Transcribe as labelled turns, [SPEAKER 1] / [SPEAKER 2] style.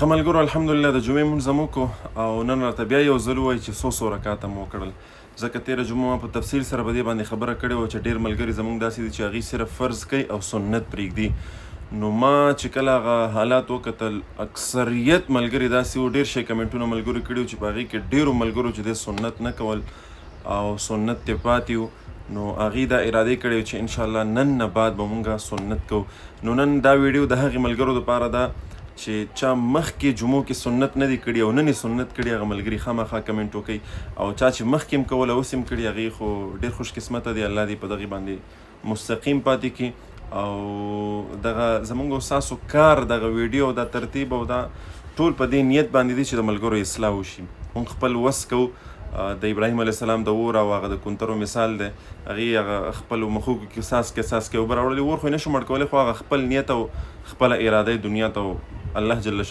[SPEAKER 1] ښه ملګرو الحمدلله د جمعې مونځ مو وکړو او نن راته بیا یو ځل ووایي چې څو رکعاته مو وکړل، ځکه تېره جمعه ما په تفصیل سره په دې باندې خبره کړې وه چې ډېر ملګري زموږ داسې دي چې هغوی صرف فرض کوي او سنت پرېږدي. نو ما چې کله هغه حالات وکتل اکثریت ملګري داسې وو، ډېر شی کمنټونه ملګرو کړي وو چې په هغې کې ډېرو ملګرو چې دی سنت نه کول او سنت ترې پاتې وو. نو هغې دا ارادې کړې وې چې انشاءالله نن نه بعد به مونږ سنت کوو. نو نن دا ویډیو د هغې ملګرو دپاره ده چې چا مخکې جمعو کې سنت نه دي کړي او نن یې سنت کړي، هغه ملګري خامخا کمنټ وکړئ. او چا چې مخکې هم کول اوس هم کړي هغې خو ډېر خوش قسمته دي، الله دې په دغې باندې مستقیم پاتې کړي. او دغه زموږ ستاسو کار دغه ویډیو دا ترتیب او دا ټول په دې نیت باندې دي چې د ملګرو اصلاح وشي. موږ خپل وس کوو، د ابراهیم علیه السلام د اور او هغه د کنترو مثال دی، هغې هغه خپلو مخوکو کې څاڅکې اوبه راوړلې، اور خو یې نه شو مړ کولی، خو هغه خپل نیت او خپله اراده دنیا ته الله جل